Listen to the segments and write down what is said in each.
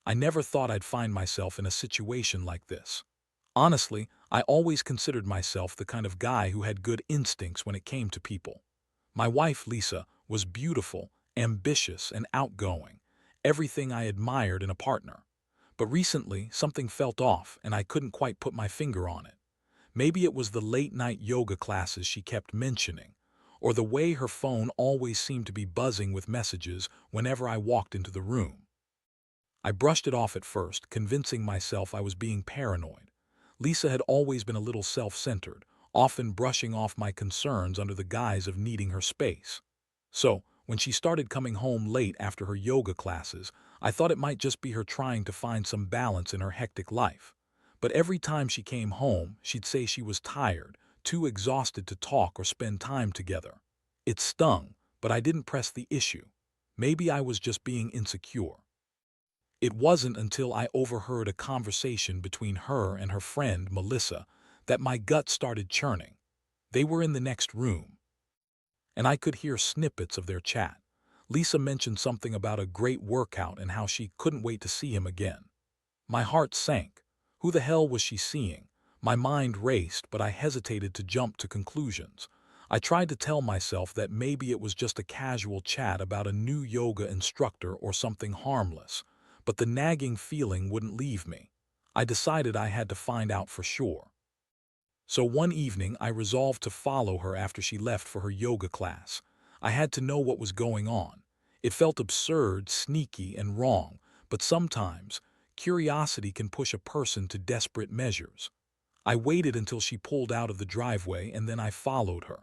I never thought I'd find myself in a situation like this. Honestly, I always considered myself the kind of guy who had good instincts when it came to people. My wife, Lisa, was beautiful, ambitious, and outgoing, everything I admired in a partner. But recently, something felt off, and I couldn't quite put my finger on it. Maybe it was the late-night yoga classes she kept mentioning, or the way her phone always seemed to be buzzing with messages whenever I walked into the room. I brushed it off at first, convincing myself I was being paranoid. Lisa had always been a little self-centered, often brushing off my concerns under the guise of needing her space. So, when she started coming home late after her yoga classes, I thought it might just be her trying to find some balance in her hectic life. But every time she came home, she'd say she was tired, too exhausted to talk or spend time together. It stung, but I didn't press the issue. Maybe I was just being insecure. It wasn't until I overheard a conversation between her and her friend, Melissa, that my gut started churning. They were in the next room, and I could hear snippets of their chat. Lisa mentioned something about a great workout and how she couldn't wait to see him again. My heart sank. Who the hell was she seeing? My mind raced, but I hesitated to jump to conclusions. I tried to tell myself that maybe it was just a casual chat about a new yoga instructor or something harmless, but the nagging feeling wouldn't leave me. I decided I had to find out for sure. So one evening, I resolved to follow her after she left for her yoga class. I had to know what was going on. It felt absurd, sneaky, and wrong, but sometimes curiosity can push a person to desperate measures. I waited until she pulled out of the driveway and then I followed her.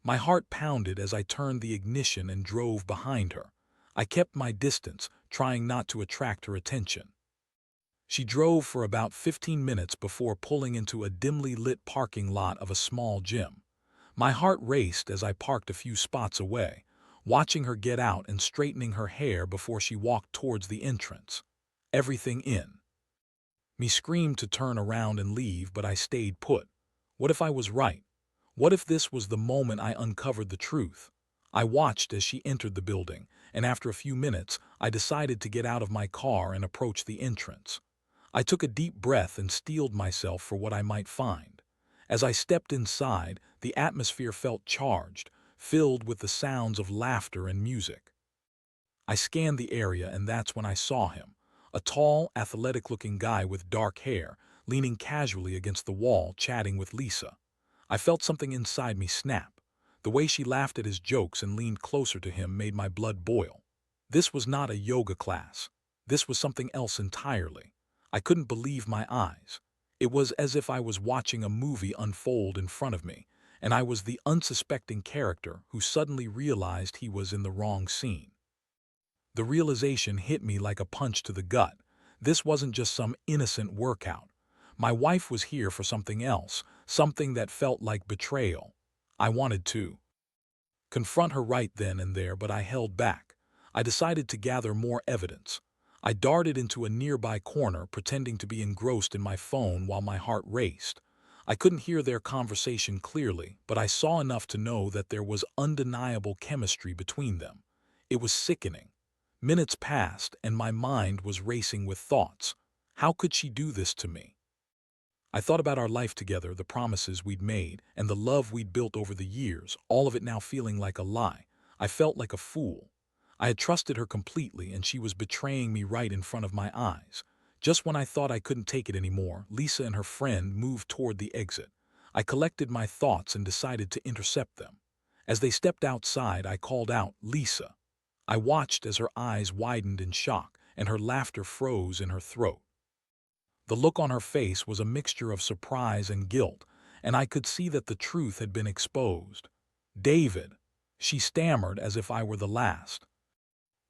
My heart pounded as I turned the ignition and drove behind her. I kept my distance, trying not to attract her attention. She drove for about 15 minutes before pulling into a dimly lit parking lot of a small gym. My heart raced as I parked a few spots away, watching her get out and straightening her hair before she walked towards the entrance. Everything in me screamed to turn around and leave, but I stayed put. What if I was right? What if this was the moment I uncovered the truth? I watched as she entered the building, and after a few minutes, I decided to get out of my car and approach the entrance. I took a deep breath and steeled myself for what I might find. As I stepped inside, the atmosphere felt charged, filled with the sounds of laughter and music. I scanned the area, and that's when I saw him. A tall, athletic-looking guy with dark hair, leaning casually against the wall, chatting with Lisa. I felt something inside me snap. The way she laughed at his jokes and leaned closer to him made my blood boil. This was not a yoga class. This was something else entirely. I couldn't believe my eyes. It was as if I was watching a movie unfold in front of me, and I was the unsuspecting character who suddenly realized he was in the wrong scene. The realization hit me like a punch to the gut. This wasn't just some innocent workout. My wife was here for something else, something that felt like betrayal. I wanted to confront her right then and there, but I held back. I decided to gather more evidence. I darted into a nearby corner, pretending to be engrossed in my phone while my heart raced. I couldn't hear their conversation clearly, but I saw enough to know that there was undeniable chemistry between them. It was sickening. Minutes passed, and my mind was racing with thoughts. How could she do this to me? I thought about our life together, the promises we'd made, and the love we'd built over the years, all of it now feeling like a lie. I felt like a fool. I had trusted her completely, and she was betraying me right in front of my eyes. Just when I thought I couldn't take it anymore, Lisa and her friend moved toward the exit. I collected my thoughts and decided to intercept them. As they stepped outside, I called out, "Lisa." I watched as her eyes widened in shock, and her laughter froze in her throat. The look on her face was a mixture of surprise and guilt, and I could see that the truth had been exposed. "David," she stammered as if I were the last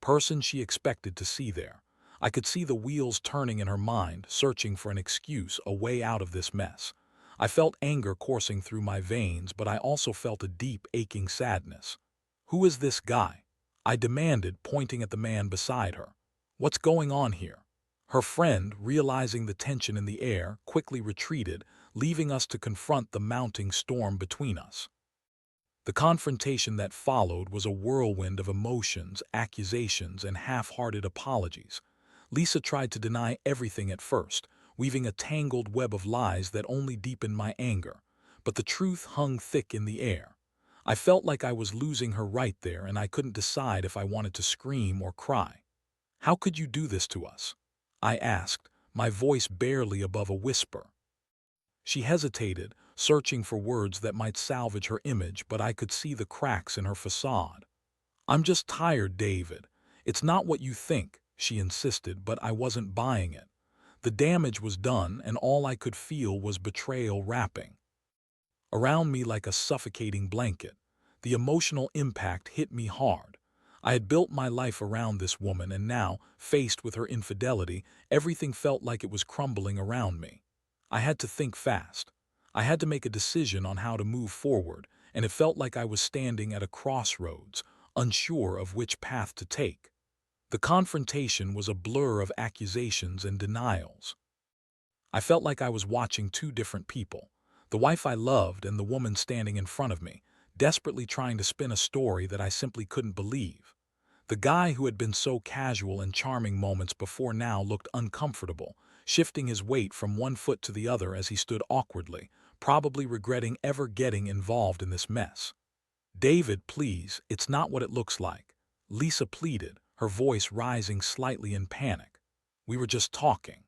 person she expected to see there. I could see the wheels turning in her mind, searching for an excuse, a way out of this mess. I felt anger coursing through my veins, but I also felt a deep, aching sadness. "Who is this guy?" I demanded, pointing at the man beside her. "What's going on here?" Her friend, realizing the tension in the air, quickly retreated, leaving us to confront the mounting storm between us. The confrontation that followed was a whirlwind of emotions, accusations, and half-hearted apologies. Lisa tried to deny everything at first, weaving a tangled web of lies that only deepened my anger. But the truth hung thick in the air. I felt like I was losing her right there, and I couldn't decide if I wanted to scream or cry. "How could you do this to us?" I asked, my voice barely above a whisper. She hesitated, searching for words that might salvage her image, but I could see the cracks in her facade. "I'm just tired, David. It's not what you think," she insisted, but I wasn't buying it. The damage was done, and all I could feel was betrayal wrapping around me like a suffocating blanket. The emotional impact hit me hard. I had built my life around this woman, and now, faced with her infidelity, everything felt like it was crumbling around me. I had to think fast. I had to make a decision on how to move forward, and it felt like I was standing at a crossroads, unsure of which path to take. The confrontation was a blur of accusations and denials. I felt like I was watching two different people, the wife I loved and the woman standing in front of me, desperately trying to spin a story that I simply couldn't believe. The guy who had been so casual and charming moments before now looked uncomfortable, shifting his weight from one foot to the other as he stood awkwardly, probably regretting ever getting involved in this mess. "David, please, it's not what it looks like," Lisa pleaded, her voice rising slightly in panic. "We were just talking.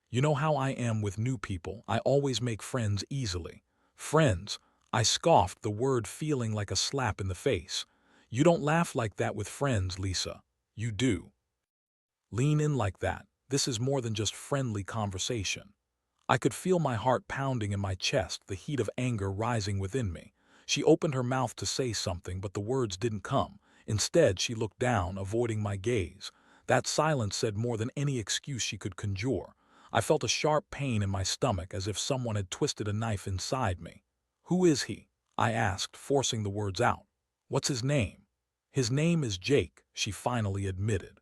You know how I am with new people, I always make friends easily." "Friends?" I scoffed, the word feeling like a slap in the face. "You don't laugh like that with friends, Lisa. You do. Lean in like that. This is more than just friendly conversation." I could feel my heart pounding in my chest, the heat of anger rising within me. She opened her mouth to say something, but the words didn't come. Instead, she looked down, avoiding my gaze. That silence said more than any excuse she could conjure. I felt a sharp pain in my stomach, as if someone had twisted a knife inside me. "Who is he?" I asked, forcing the words out. "What's his name?" "His name is Jake," she finally admitted.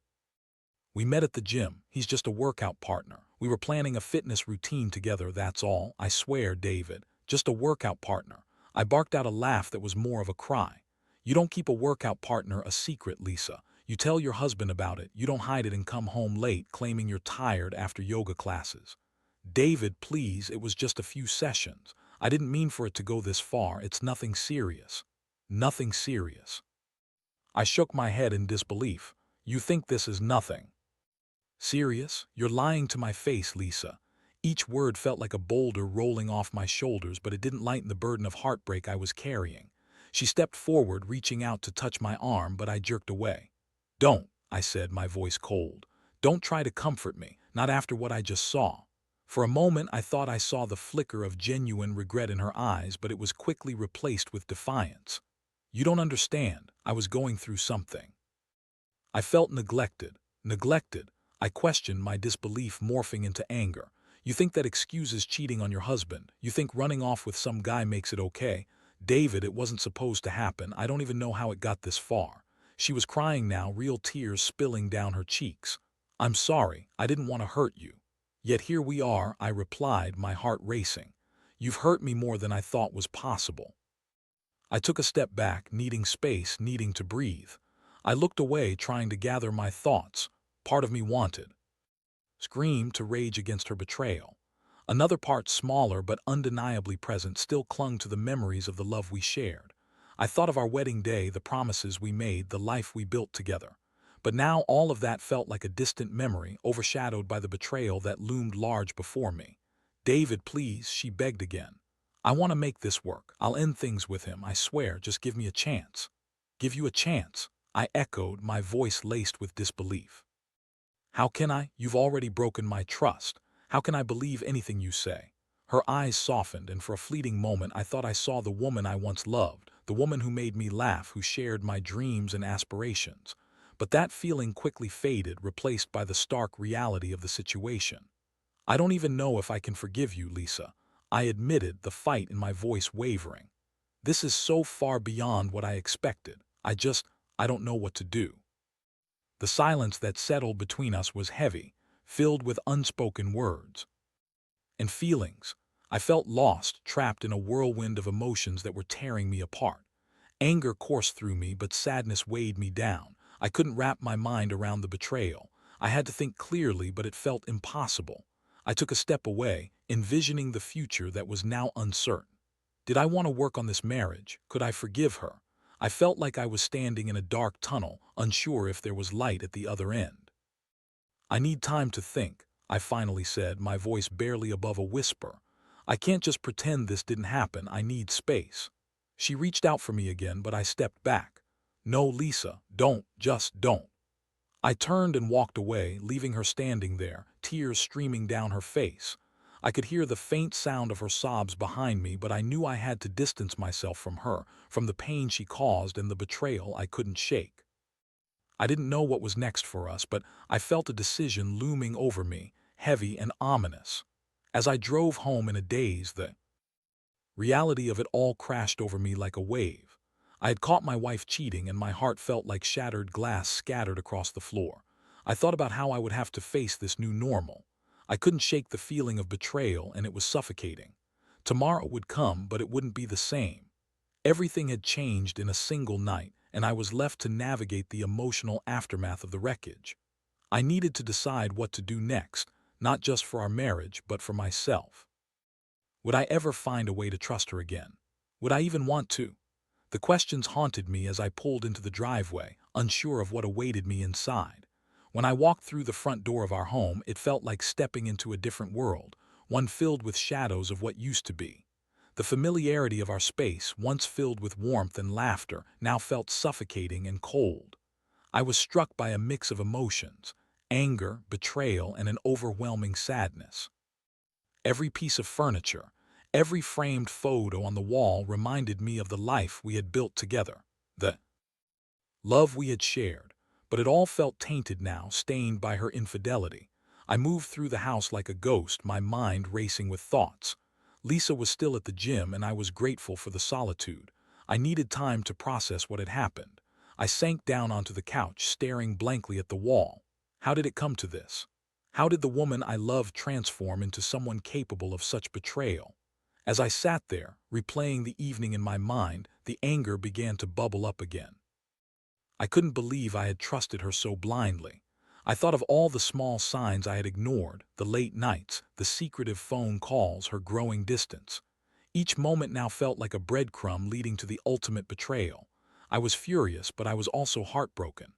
"We met at the gym. He's just a workout partner. We were planning a fitness routine together, that's all." "I swear, David, just a workout partner." I barked out a laugh that was more of a cry. "You don't keep a workout partner a secret, Lisa. You tell your husband about it. You don't hide it and come home late claiming you're tired after yoga classes." "David, please, it was just a few sessions. I didn't mean for it to go this far. It's nothing serious." "Nothing serious." I shook my head in disbelief. "You think this is nothing serious? You're lying to my face, Lisa." Each word felt like a boulder rolling off my shoulders, but it didn't lighten the burden of heartbreak I was carrying. She stepped forward, reaching out to touch my arm, but I jerked away. "Don't," I said, my voice cold. "Don't try to comfort me, not after what I just saw." For a moment I thought I saw the flicker of genuine regret in her eyes, but it was quickly replaced with defiance. "You don't understand. I was going through something. I felt neglected." "Neglected?" I questioned, my disbelief morphing into anger. "You think that excuses cheating on your husband? You think running off with some guy makes it okay?" "David, it wasn't supposed to happen. I don't even know how it got this far." She was crying now, real tears spilling down her cheeks. "I'm sorry. I didn't want to hurt you." "Yet here we are," I replied, my heart racing. "You've hurt me more than I thought was possible." I took a step back, needing space, needing to breathe. I looked away, trying to gather my thoughts. Part of me wanted scream to rage against her betrayal. Another part, smaller but undeniably present, still clung to the memories of the love we shared. I thought of our wedding day, the promises we made, the life we built together. But now all of that felt like a distant memory, overshadowed by the betrayal that loomed large before me. "David, please," she begged again. "I want to make this work. I'll end things with him, I swear. Just give me a chance." "Give you a chance?" I echoed, my voice laced with disbelief. "How can I? You've already broken my trust. How can I believe anything you say?" Her eyes softened, and for a fleeting moment I thought I saw the woman I once loved, the woman who made me laugh, who shared my dreams and aspirations. But that feeling quickly faded, replaced by the stark reality of the situation. "I don't even know if I can forgive you, Lisa," I admitted, the fight in my voice wavering. "This is so far beyond what I expected. I don't know what to do." The silence that settled between us was heavy, filled with unspoken words and feelings. I felt lost, trapped in a whirlwind of emotions that were tearing me apart. Anger coursed through me, but sadness weighed me down. I couldn't wrap my mind around the betrayal. I had to think clearly, but it felt impossible. I took a step away, envisioning the future that was now uncertain. Did I want to work on this marriage? Could I forgive her? I felt like I was standing in a dark tunnel, unsure if there was light at the other end. I need time to think, I finally said, my voice barely above a whisper. I can't just pretend this didn't happen, I need space. She reached out for me again, but I stepped back. No, Lisa, don't, just don't. I turned and walked away, leaving her standing there, tears streaming down her face. I could hear the faint sound of her sobs behind me, but I knew I had to distance myself from her, from the pain she caused and the betrayal I couldn't shake. I didn't know what was next for us, but I felt a decision looming over me, heavy and ominous. As I drove home in a daze, the reality of it all crashed over me like a wave. I had caught my wife cheating, and my heart felt like shattered glass scattered across the floor. I thought about how I would have to face this new normal. I couldn't shake the feeling of betrayal, and it was suffocating. Tomorrow would come, but it wouldn't be the same. Everything had changed in a single night, and I was left to navigate the emotional aftermath of the wreckage. I needed to decide what to do next, not just for our marriage, but for myself. Would I ever find a way to trust her again? Would I even want to? The questions haunted me as I pulled into the driveway, unsure of what awaited me inside. When I walked through the front door of our home, it felt like stepping into a different world, one filled with shadows of what used to be. The familiarity of our space, once filled with warmth and laughter, now felt suffocating and cold. I was struck by a mix of emotions: anger, betrayal, and an overwhelming sadness. Every piece of furniture, every framed photo on the wall reminded me of the life we had built together, the love we had shared, but it all felt tainted now, stained by her infidelity. I moved through the house like a ghost, my mind racing with thoughts. Lisa was still at the gym, and I was grateful for the solitude. I needed time to process what had happened. I sank down onto the couch, staring blankly at the wall. How did it come to this? How did the woman I loved transform into someone capable of such betrayal? As I sat there, replaying the evening in my mind, the anger began to bubble up again. I couldn't believe I had trusted her so blindly. I thought of all the small signs I had ignored, the late nights, the secretive phone calls, her growing distance. Each moment now felt like a breadcrumb leading to the ultimate betrayal. I was furious, but I was also heartbroken.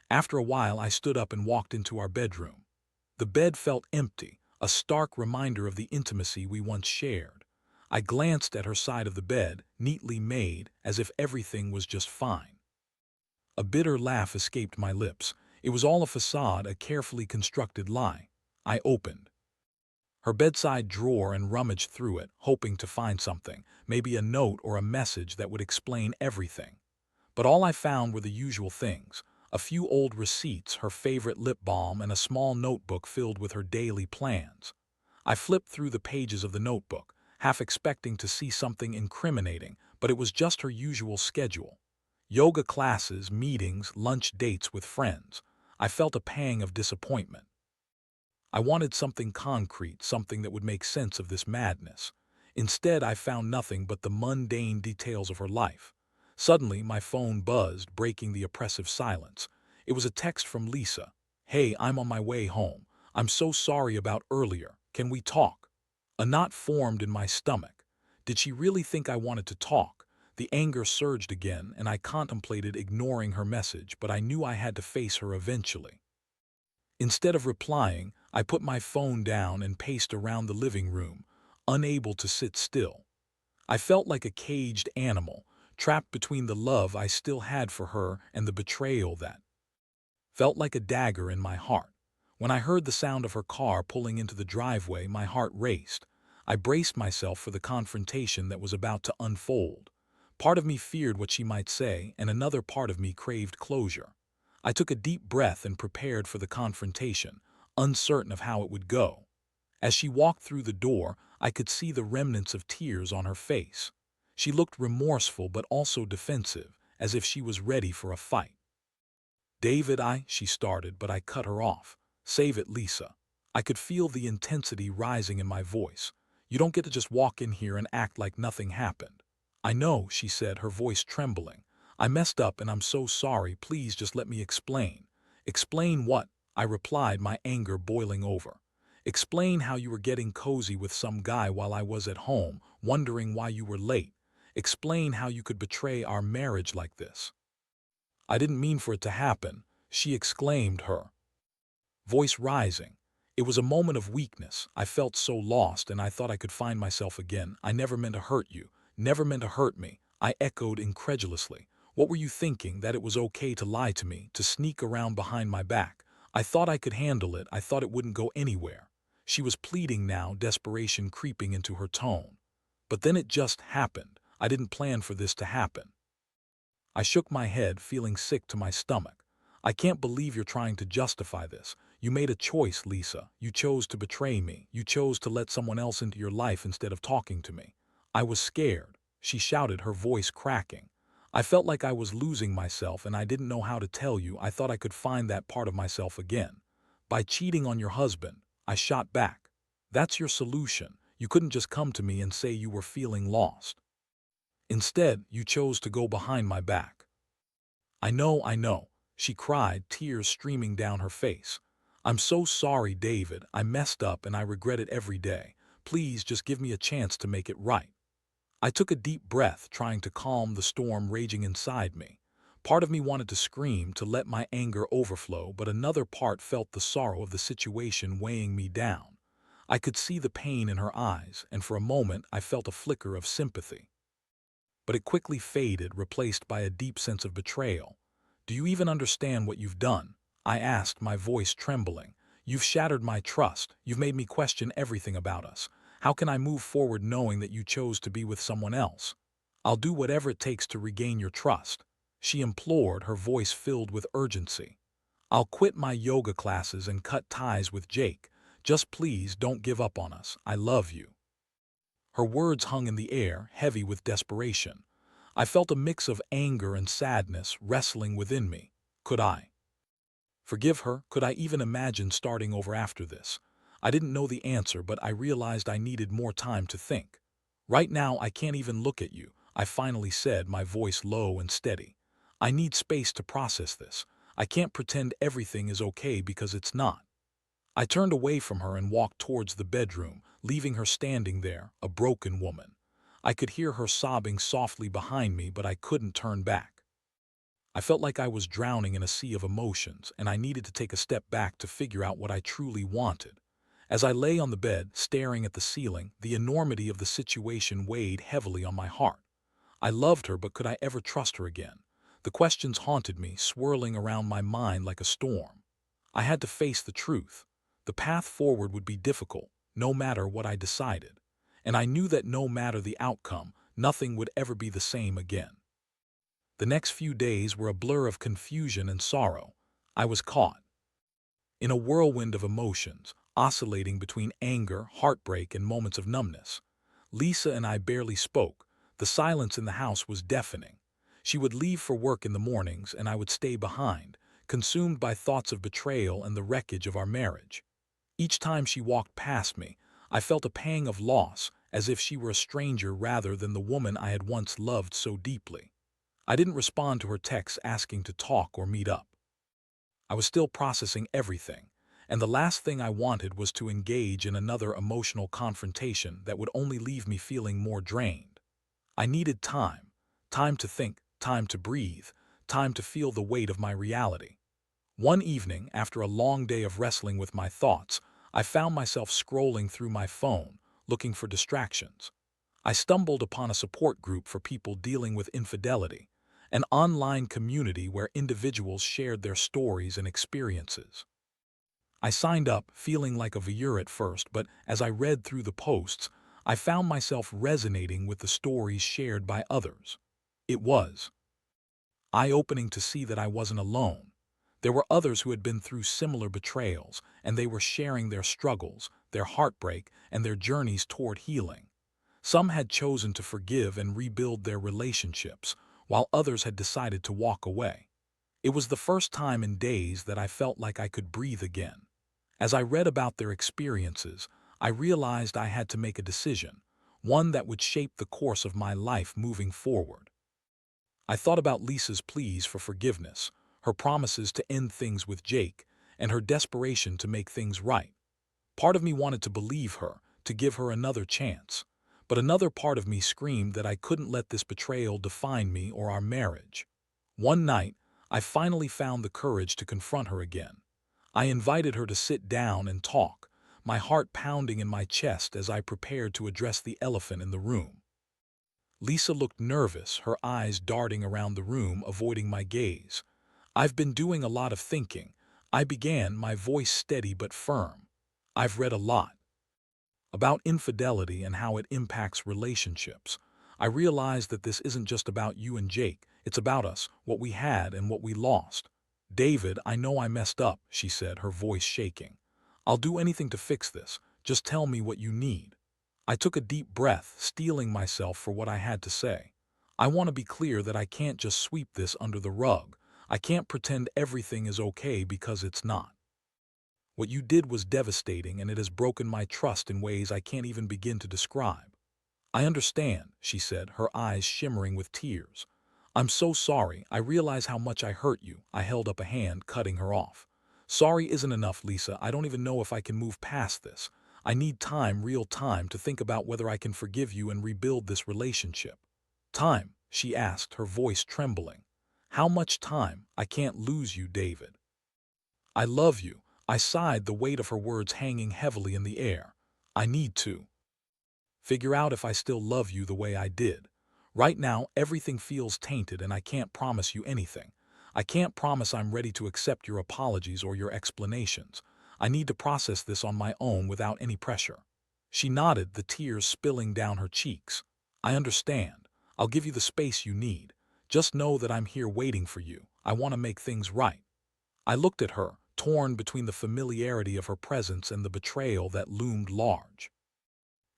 After a while, I stood up and walked into our bedroom. The bed felt empty, a stark reminder of the intimacy we once shared. I glanced at her side of the bed, neatly made, as if everything was just fine. A bitter laugh escaped my lips. It was all a facade, a carefully constructed lie. I opened her bedside drawer and rummaged through it, hoping to find something, maybe a note or a message that would explain everything. But all I found were the usual things: a few old receipts, her favorite lip balm, and a small notebook filled with her daily plans. I flipped through the pages of the notebook, half expecting to see something incriminating, but it was just her usual schedule: yoga classes, meetings, lunch dates with friends. I felt a pang of disappointment. I wanted something concrete, something that would make sense of this madness. Instead, I found nothing but the mundane details of her life. Suddenly, my phone buzzed, breaking the oppressive silence. It was a text from Lisa. "Hey, I'm on my way home. I'm so sorry about earlier. Can we talk?" A knot formed in my stomach. Did she really think I wanted to talk? The anger surged again, and I contemplated ignoring her message, but I knew I had to face her eventually. Instead of replying, I put my phone down and paced around the living room, unable to sit still. I felt like a caged animal, trapped between the love I still had for her and the betrayal that felt like a dagger in my heart. When I heard the sound of her car pulling into the driveway, my heart raced. I braced myself for the confrontation that was about to unfold. Part of me feared what she might say, and another part of me craved closure. I took a deep breath and prepared for the confrontation, uncertain of how it would go. As she walked through the door, I could see the remnants of tears on her face. She looked remorseful but also defensive, as if she was ready for a fight. "David, she started, but I cut her off. "Save it, Lisa." I could feel the intensity rising in my voice. "You don't get to just walk in here and act like nothing happened." "I know," she said, her voice trembling. "I messed up and I'm so sorry. Please just let me explain." "Explain what?" I replied, my anger boiling over. Explain how you were getting cozy with some guy while I was at home, wondering why you were late. Explain how you could betray our marriage like this. I didn't mean for it to happen, she exclaimed, her voice rising. It was a moment of weakness. I felt so lost and I thought I could find myself again. I never meant to hurt you. Never meant to hurt me. I echoed incredulously. What were you thinking, that it was okay to lie to me, to sneak around behind my back? I thought I could handle it. I thought it wouldn't go anywhere. She was pleading now, desperation creeping into her tone. But then it just happened. I didn't plan for this to happen. I shook my head, feeling sick to my stomach. I can't believe you're trying to justify this. You made a choice, Lisa. You chose to betray me. You chose to let someone else into your life instead of talking to me. I was scared, she shouted, her voice cracking. I felt like I was losing myself and I didn't know how to tell you. I thought I could find that part of myself again. By cheating on your husband, I shot back. That's your solution. You couldn't just come to me and say you were feeling lost. Instead, you chose to go behind my back. I know, she cried, tears streaming down her face. I'm so sorry, David. I messed up and I regret it every day. Please just give me a chance to make it right. I took a deep breath, trying to calm the storm raging inside me. Part of me wanted to scream, to let my anger overflow, but another part felt the sorrow of the situation weighing me down. I could see the pain in her eyes, and for a moment I felt a flicker of sympathy. But it quickly faded, replaced by a deep sense of betrayal. Do you even understand what you've done? I asked, my voice trembling. You've shattered my trust. You've made me question everything about us. How can I move forward knowing that you chose to be with someone else? I'll do whatever it takes to regain your trust, she implored, her voice filled with urgency. I'll quit my yoga classes and cut ties with Jake. Just please don't give up on us. I love you. Her words hung in the air, heavy with desperation. I felt a mix of anger and sadness wrestling within me. Could I forgive her? Could I even imagine starting over after this? I didn't know the answer, but I realized I needed more time to think. Right now, I can't even look at you, I finally said, my voice low and steady. I need space to process this. I can't pretend everything is okay because it's not. I turned away from her and walked towards the bedroom, leaving her standing there, a broken woman. I could hear her sobbing softly behind me, but I couldn't turn back. I felt like I was drowning in a sea of emotions, and I needed to take a step back to figure out what I truly wanted. As I lay on the bed, staring at the ceiling, the enormity of the situation weighed heavily on my heart. I loved her, but could I ever trust her again? The questions haunted me, swirling around my mind like a storm. I had to face the truth. The path forward would be difficult, no matter what I decided. And I knew that no matter the outcome, nothing would ever be the same again. The next few days were a blur of confusion and sorrow. I was caught in a whirlwind of emotions, oscillating between anger, heartbreak, and moments of numbness. Lisa and I barely spoke. The silence in the house was deafening. She would leave for work in the mornings, and I would stay behind, consumed by thoughts of betrayal and the wreckage of our marriage. Each time she walked past me, I felt a pang of loss, as if she were a stranger rather than the woman I had once loved so deeply. I didn't respond to her texts asking to talk or meet up. I was still processing everything, and the last thing I wanted was to engage in another emotional confrontation that would only leave me feeling more drained. I needed time, time to think, time to breathe, time to feel the weight of my reality. One evening, after a long day of wrestling with my thoughts, I found myself scrolling through my phone, looking for distractions. I stumbled upon a support group for people dealing with infidelity, an online community where individuals shared their stories and experiences. I signed up, feeling like a voyeur at first, but as I read through the posts, I found myself resonating with the stories shared by others. It was eye-opening to see that I wasn't alone. There were others who had been through similar betrayals, and they were sharing their struggles, their heartbreak, and their journeys toward healing. Some had chosen to forgive and rebuild their relationships, while others had decided to walk away. It was the first time in days that I felt like I could breathe again. As I read about their experiences, I realized I had to make a decision, one that would shape the course of my life moving forward. I thought about Lisa's pleas for forgiveness, her promises to end things with Jake, and her desperation to make things right. Part of me wanted to believe her, to give her another chance. But another part of me screamed that I couldn't let this betrayal define me or our marriage. One night, I finally found the courage to confront her again. I invited her to sit down and talk, my heart pounding in my chest as I prepared to address the elephant in the room. Lisa looked nervous, her eyes darting around the room, avoiding my gaze. "I've been doing a lot of thinking," I began, my voice steady but firm. "I've read a lot about infidelity and how it impacts relationships. I realize that this isn't just about you and Jake, it's about us, what we had and what we lost." "David, I know I messed up," she said, her voice shaking. "I'll do anything to fix this, just tell me what you need." I took a deep breath, steeling myself for what I had to say. "I want to be clear that I can't just sweep this under the rug. I can't pretend everything is okay because it's not. What you did was devastating, and it has broken my trust in ways I can't even begin to describe." "I understand," she said, her eyes shimmering with tears. "I'm so sorry. I realize how much I hurt you." I held up a hand, cutting her off. "Sorry isn't enough, Lisa. I don't even know if I can move past this. I need time, real time, to think about whether I can forgive you and rebuild this relationship." "Time?" she asked, her voice trembling. "How much time? I can't lose you, David." "I love you." I sighed, the weight of her words hanging heavily in the air. "I need to figure out if I still love you the way I did. Right now, everything feels tainted, and I can't promise you anything. I can't promise I'm ready to accept your apologies or your explanations. I need to process this on my own without any pressure." She nodded, the tears spilling down her cheeks. "I understand. I'll give you the space you need. Just know that I'm here waiting for you. I want to make things right." I looked at her, torn between the familiarity of her presence and the betrayal that loomed large.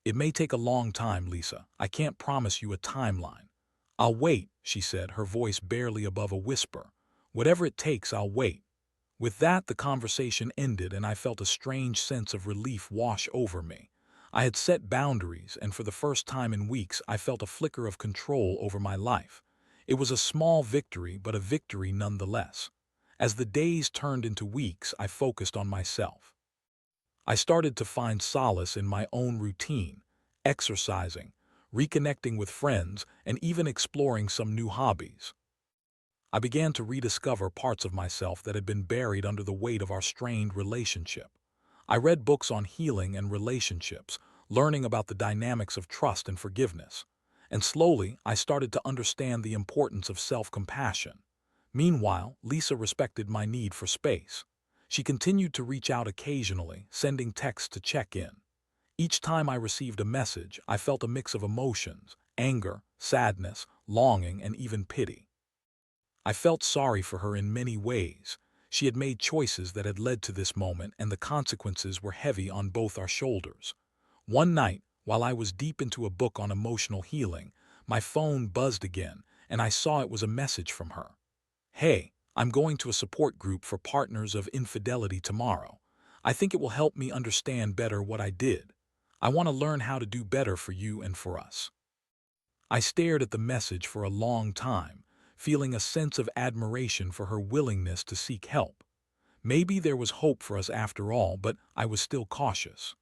"It may take a long time, Lisa. I can't promise you a timeline." "I'll wait," she said, her voice barely above a whisper. "Whatever it takes, I'll wait." With that, the conversation ended, and I felt a strange sense of relief wash over me. I had set boundaries, and for the first time in weeks, I felt a flicker of control over my life. It was a small victory, but a victory nonetheless. As the days turned into weeks, I focused on myself. I started to find solace in my own routine, exercising, reconnecting with friends, and even exploring some new hobbies. I began to rediscover parts of myself that had been buried under the weight of our strained relationship. I read books on healing and relationships, learning about the dynamics of trust and forgiveness. And slowly, I started to understand the importance of self-compassion. Meanwhile, Lisa respected my need for space. She continued to reach out occasionally, sending texts to check in. Each time I received a message, I felt a mix of emotions: anger, sadness, longing, and even pity. I felt sorry for her in many ways. She had made choices that had led to this moment, and the consequences were heavy on both our shoulders. One night, while I was deep into a book on emotional healing, my phone buzzed again, and I saw it was a message from her. "Hey, I'm going to a support group for partners of infidelity tomorrow. I think it will help me understand better what I did. I want to learn how to do better for you and for us." I stared at the message for a long time, feeling a sense of admiration for her willingness to seek help. Maybe there was hope for us after all, but I was still cautious.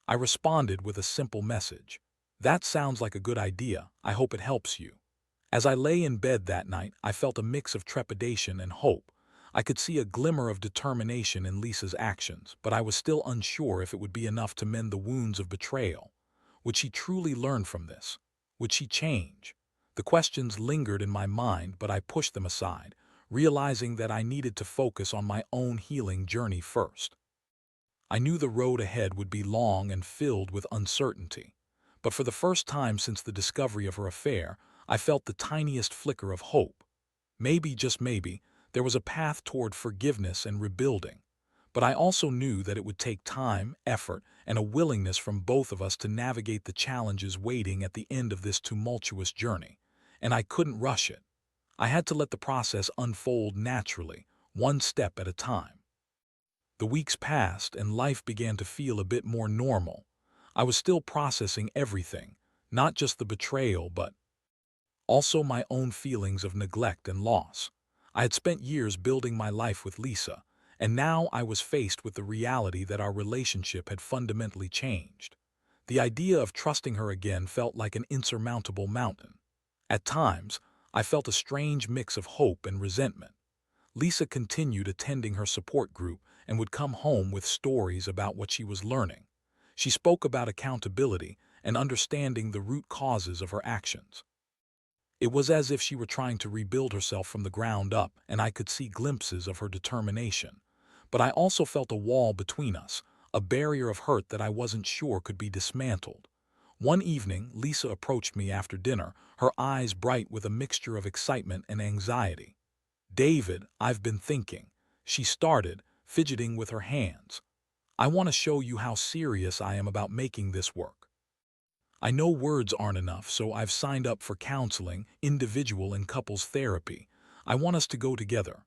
I responded with a simple message: "That sounds like a good idea. I hope it helps you." As I lay in bed that night, I felt a mix of trepidation and hope. I could see a glimmer of determination in Lisa's actions, but I was still unsure if it would be enough to mend the wounds of betrayal. Would she truly learn from this? Would she change? The questions lingered in my mind, but I pushed them aside, realizing that I needed to focus on my own healing journey first. I knew the road ahead would be long and filled with uncertainty. But for the first time since the discovery of her affair, I felt the tiniest flicker of hope. Maybe, just maybe, there was a path toward forgiveness and rebuilding. But I also knew that it would take time, effort, and a willingness from both of us to navigate the challenges waiting at the end of this tumultuous journey. And I couldn't rush it. I had to let the process unfold naturally, one step at a time. The weeks passed, and life began to feel a bit more normal. I was still processing everything, not just the betrayal, but also my own feelings of neglect and loss. I had spent years building my life with Lisa, And now I was faced with the reality that our relationship had fundamentally changed. The idea of trusting her again felt like an insurmountable mountain. At times, I felt a strange mix of hope and resentment. Lisa continued attending her support group and would come home with stories about what she was learning. She spoke about accountability and understanding the root causes of her actions. It was as if she were trying to rebuild herself from the ground up, and I could see glimpses of her determination. But I also felt a wall between us, a barrier of hurt that I wasn't sure could be dismantled. One evening, Lisa approached me after dinner, her eyes bright with a mixture of excitement and anxiety. "David, I've been thinking," she started, fidgeting with her hands. "I want to show you how serious I am about making this work. I know words aren't enough, so I've signed up for counseling, individual and couples therapy. I want us to go together."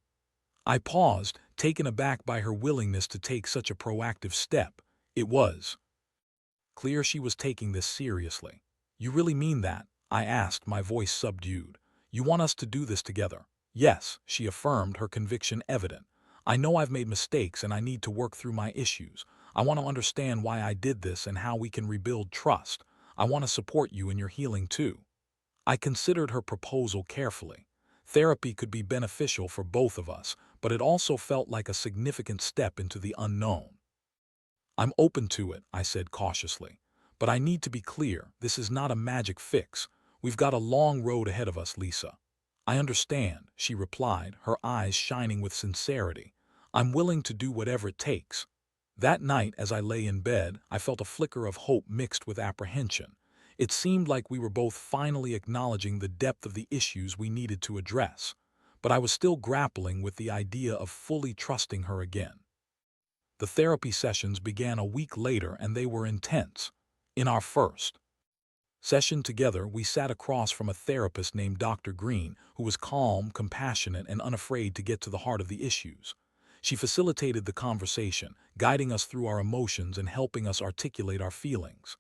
I paused, taken aback by her willingness to take such a proactive step. It was clear she was taking this seriously. "You really mean that?" I asked, my voice subdued. "You want us to do this together?" "Yes," she affirmed, her conviction evident. "I know I've made mistakes and I need to work through my issues. I want to understand why I did this and how we can rebuild trust. I want to support you in your healing too." I considered her proposal carefully. Therapy could be beneficial for both of us, but it also felt like a significant step into the unknown. "I'm open to it," I said cautiously. "But I need to be clear, this is not a magic fix. We've got a long road ahead of us, Lisa." "I understand," she replied, her eyes shining with sincerity. "I'm willing to do whatever it takes." That night, as I lay in bed, I felt a flicker of hope mixed with apprehension. It seemed like we were both finally acknowledging the depth of the issues we needed to address. But I was still grappling with the idea of fully trusting her again. The therapy sessions began a week later and they were intense. In our first session together, we sat across from a therapist named Dr. Green, who was calm, compassionate, and unafraid to get to the heart of the issues. She facilitated the conversation, guiding us through our emotions and helping us articulate our feelings.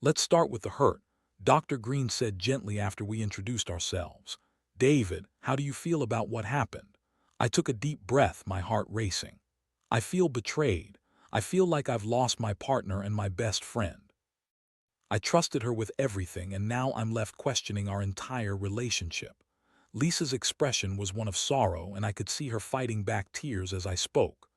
"Let's start with the hurt," Dr. Green said gently after we introduced ourselves. "David, how do you feel about what happened?" I took a deep breath, my heart racing. "I feel betrayed. I feel like I've lost my partner and my best friend. I trusted her with everything, and now I'm left questioning our entire relationship." Lisa's expression was one of sorrow, and I could see her fighting back tears as I spoke.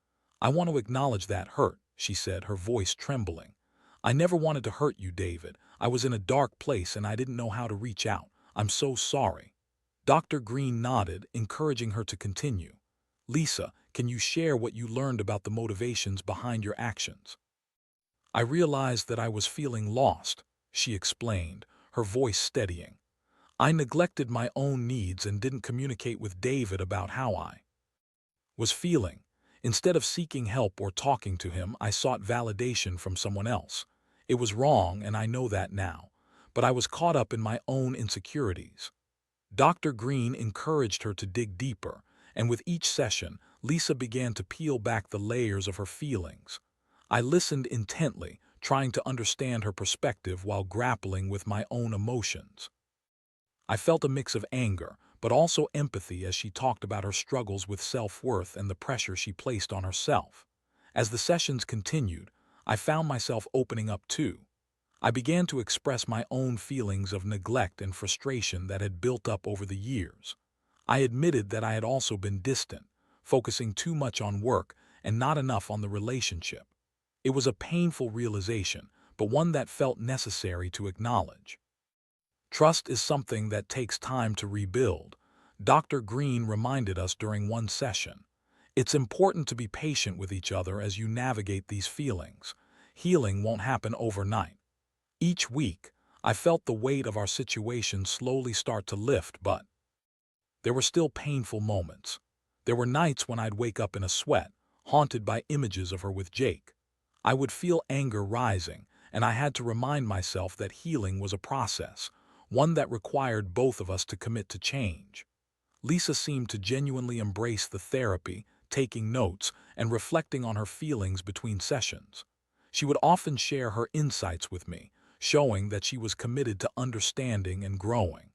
"I want to acknowledge that hurt," she said, her voice trembling. "I never wanted to hurt you, David. I was in a dark place and I didn't know how to reach out. I'm so sorry." Dr. Green nodded, encouraging her to continue. "Lisa, can you share what you learned about the motivations behind your actions?" "I realized that I was feeling lost," she explained, her voice steadying. "I neglected my own needs and didn't communicate with David about how I was feeling. Instead of seeking help or talking to him, I sought validation from someone else. It was wrong, and I know that now. But I was caught up in my own insecurities." Dr. Green encouraged her to dig deeper, and with each session, Lisa began to peel back the layers of her feelings. I listened intently, trying to understand her perspective while grappling with my own emotions. I felt a mix of anger, but also empathy as she talked about her struggles with self-worth and the pressure she placed on herself. As the sessions continued, I found myself opening up too. I began to express my own feelings of neglect and frustration that had built up over the years. I admitted that I had also been distant, focusing too much on work and not enough on the relationship. It was a painful realization, but one that felt necessary to acknowledge. "Trust is something that takes time to rebuild," Dr. Green reminded us during one session. "It's important to be patient with each other as you navigate these feelings. Healing won't happen overnight." Each week, I felt the weight of our situation slowly start to lift, but there were still painful moments. There were nights when I'd wake up in a sweat, haunted by images of her with Jake. I would feel anger rising, and I had to remind myself that healing was a process, one that required both of us to commit to change. Lisa seemed to genuinely embrace the therapy, taking notes and reflecting on her feelings between sessions. She would often share her insights with me, showing that she was committed to understanding and growing.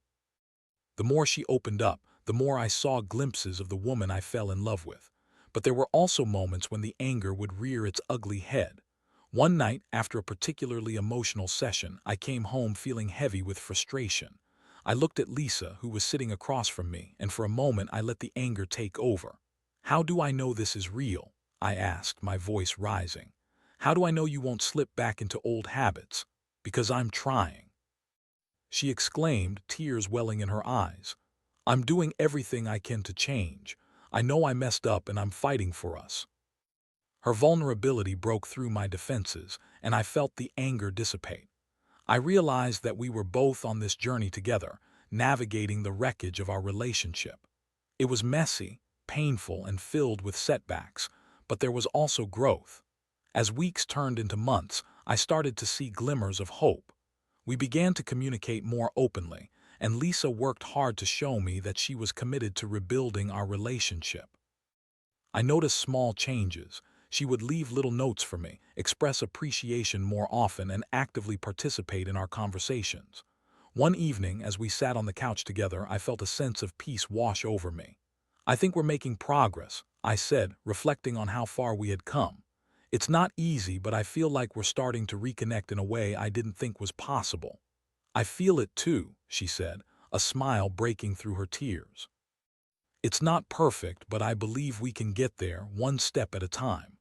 The more she opened up, the more I saw glimpses of the woman I fell in love with. But there were also moments when the anger would rear its ugly head. One night, after a particularly emotional session, I came home feeling heavy with frustration. I looked at Lisa, who was sitting across from me, and for a moment I let the anger take over. "How do I know this is real?" I asked, my voice rising. "How do I know you won't slip back into old habits?" "Because I'm trying," she exclaimed, tears welling in her eyes. "I'm doing everything I can to change. I know I messed up and I'm fighting for us." Her vulnerability broke through my defenses, and I felt the anger dissipate. I realized that we were both on this journey together, navigating the wreckage of our relationship. It was messy, painful, and filled with setbacks, but there was also growth. As weeks turned into months, I started to see glimmers of hope. We began to communicate more openly, and Lisa worked hard to show me that she was committed to rebuilding our relationship. I noticed small changes. She would leave little notes for me, express appreciation more often, and actively participate in our conversations. One evening, as we sat on the couch together, I felt a sense of peace wash over me. "I think we're making progress," I said, reflecting on how far we had come. "It's not easy, but I feel like we're starting to reconnect in a way I didn't think was possible." "I feel it too," she said, a smile breaking through her tears. "It's not perfect, but I believe we can get there, one step at a time."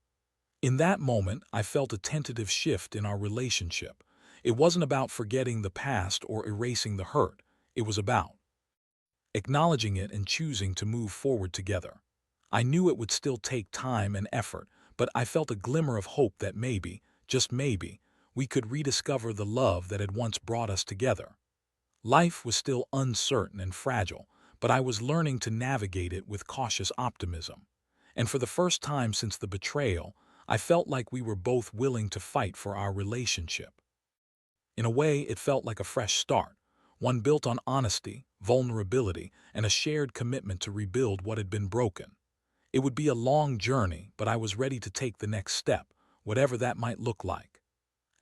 In that moment, I felt a tentative shift in our relationship. It wasn't about forgetting the past or erasing the hurt. It was about acknowledging it and choosing to move forward together. I knew it would still take time and effort, but I felt a glimmer of hope that maybe, just maybe, we could rediscover the love that had once brought us together. Life was still uncertain and fragile, but I was learning to navigate it with cautious optimism. And for the first time since the betrayal, I felt like we were both willing to fight for our relationship. In a way, it felt like a fresh start, one built on honesty, vulnerability, and a shared commitment to rebuild what had been broken. It would be a long journey, but I was ready to take the next step, whatever that might look like.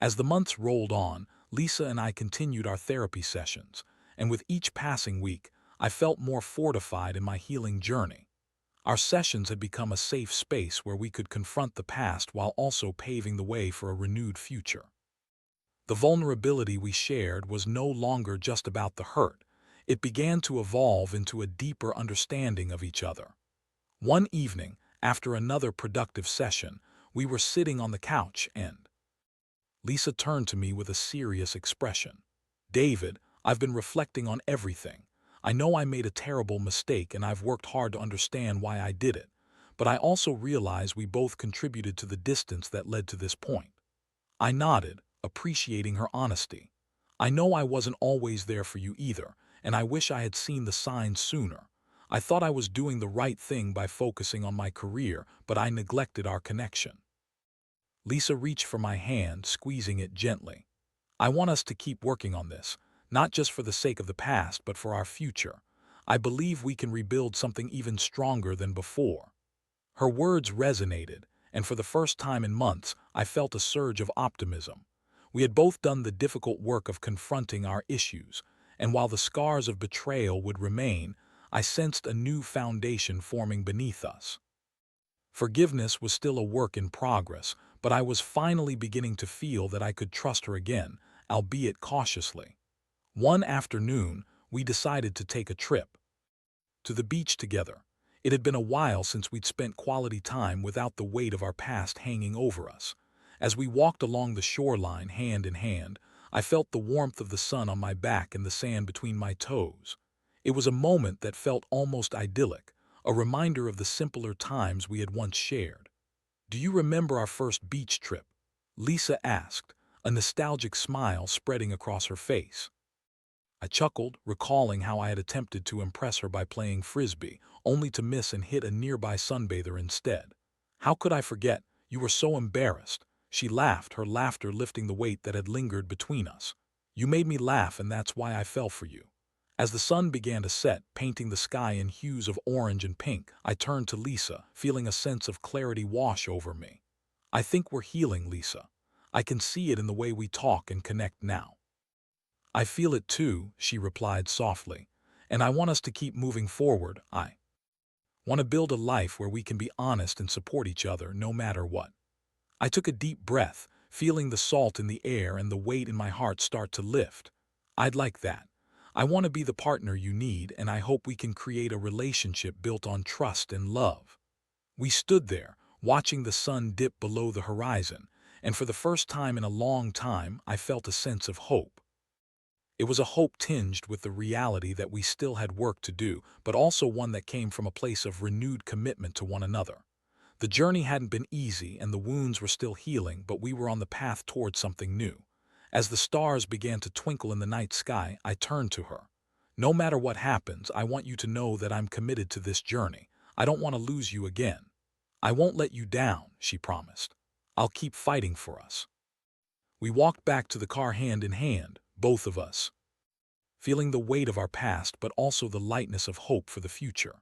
As the months rolled on, Lisa and I continued our therapy sessions, and with each passing week, I felt more fortified in my healing journey. Our sessions had become a safe space where we could confront the past while also paving the way for a renewed future. The vulnerability we shared was no longer just about the hurt. It began to evolve into a deeper understanding of each other. One evening, after another productive session, we were sitting on the couch and Lisa turned to me with a serious expression. "David, I've been reflecting on everything. I know I made a terrible mistake and I've worked hard to understand why I did it, but I also realize we both contributed to the distance that led to this point." I nodded, appreciating her honesty. "I know I wasn't always there for you either, and I wish I had seen the signs sooner. I thought I was doing the right thing by focusing on my career, but I neglected our connection." Lisa reached for my hand, squeezing it gently. "I want us to keep working on this, not just for the sake of the past, but for our future. I believe we can rebuild something even stronger than before." Her words resonated, and for the first time in months, I felt a surge of optimism. We had both done the difficult work of confronting our issues, and while the scars of betrayal would remain, I sensed a new foundation forming beneath us. Forgiveness was still a work in progress, but I was finally beginning to feel that I could trust her again, albeit cautiously. One afternoon, we decided to take a trip to the beach together. It had been a while since we'd spent quality time without the weight of our past hanging over us. As we walked along the shoreline hand in hand, I felt the warmth of the sun on my back and the sand between my toes. It was a moment that felt almost idyllic, a reminder of the simpler times we had once shared. "Do you remember our first beach trip?" Lisa asked, a nostalgic smile spreading across her face. I chuckled, recalling how I had attempted to impress her by playing frisbee, only to miss and hit a nearby sunbather instead. "How could I forget? You were so embarrassed." She laughed, her laughter lifting the weight that had lingered between us. "You made me laugh, and that's why I fell for you." As the sun began to set, painting the sky in hues of orange and pink, I turned to Lisa, feeling a sense of clarity wash over me. "I think we're healing, Lisa. I can see it in the way we talk and connect now." "I feel it too," she replied softly, "and I want us to keep moving forward. I Want to build a life where we can be honest and support each other no matter what. I took a deep breath, feeling the salt in the air and the weight in my heart start to lift. I'd like that. I want to be the partner you need, and I hope we can create a relationship built on trust and love. We stood there, watching the sun dip below the horizon, and for the first time in a long time, I felt a sense of hope. It was a hope tinged with the reality that we still had work to do, but also one that came from a place of renewed commitment to one another. The journey hadn't been easy and the wounds were still healing, but we were on the path towards something new. As the stars began to twinkle in the night sky, I turned to her. No matter what happens, I want you to know that I'm committed to this journey. I don't want to lose you again. I won't let you down, she promised. I'll keep fighting for us. We walked back to the car hand in hand, both of us, feeling the weight of our past but also the lightness of hope for the future.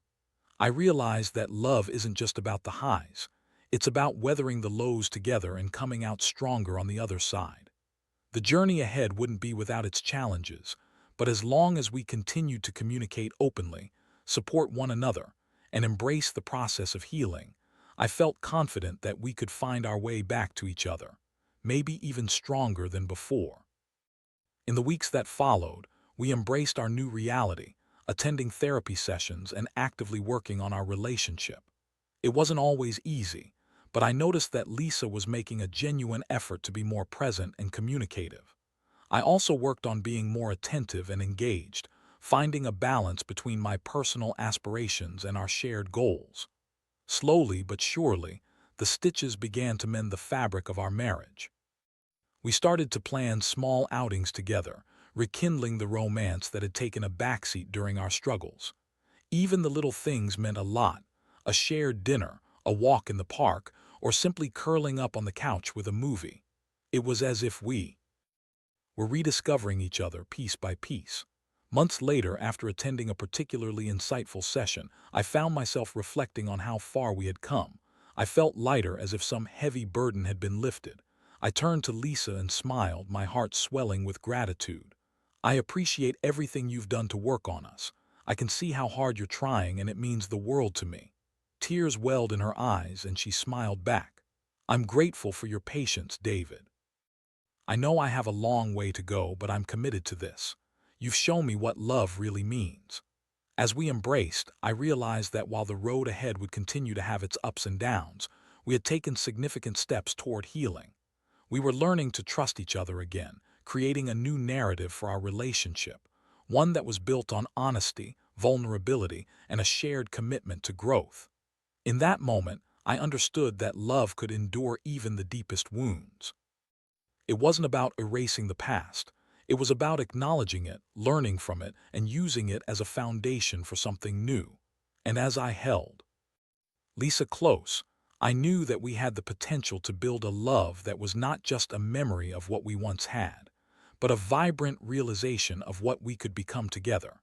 I realized that love isn't just about the highs. It's about weathering the lows together and coming out stronger on the other side. The journey ahead wouldn't be without its challenges, but as long as we continued to communicate openly, support one another, and embrace the process of healing, I felt confident that we could find our way back to each other, maybe even stronger than before. In the weeks that followed, we embraced our new reality, attending therapy sessions and actively working on our relationship. It wasn't always easy, but I noticed that Lisa was making a genuine effort to be more present and communicative. I also worked on being more attentive and engaged, finding a balance between my personal aspirations and our shared goals. Slowly but surely, the stitches began to mend the fabric of our marriage. We started to plan small outings together, rekindling the romance that had taken a backseat during our struggles. Even the little things meant a lot: a shared dinner, a walk in the park, or simply curling up on the couch with a movie. It was as if we were rediscovering each other piece by piece. Months later, after attending a particularly insightful session, I found myself reflecting on how far we had come. I felt lighter, as if some heavy burden had been lifted. I turned to Lisa and smiled, my heart swelling with gratitude. I appreciate everything you've done to work on us. I can see how hard you're trying, and it means the world to me. Tears welled in her eyes, and she smiled back. I'm grateful for your patience, David. I know I have a long way to go, but I'm committed to this. You've shown me what love really means. As we embraced, I realized that while the road ahead would continue to have its ups and downs, we had taken significant steps toward healing. We were learning to trust each other again, creating a new narrative for our relationship, one that was built on honesty, vulnerability, and a shared commitment to growth. In that moment, I understood that love could endure even the deepest wounds. It wasn't about erasing the past. It was about acknowledging it, learning from it, and using it as a foundation for something new. And as I held Lisa close, I knew that we had the potential to build a love that was not just a memory of what we once had, but a vibrant realization of what we could become together.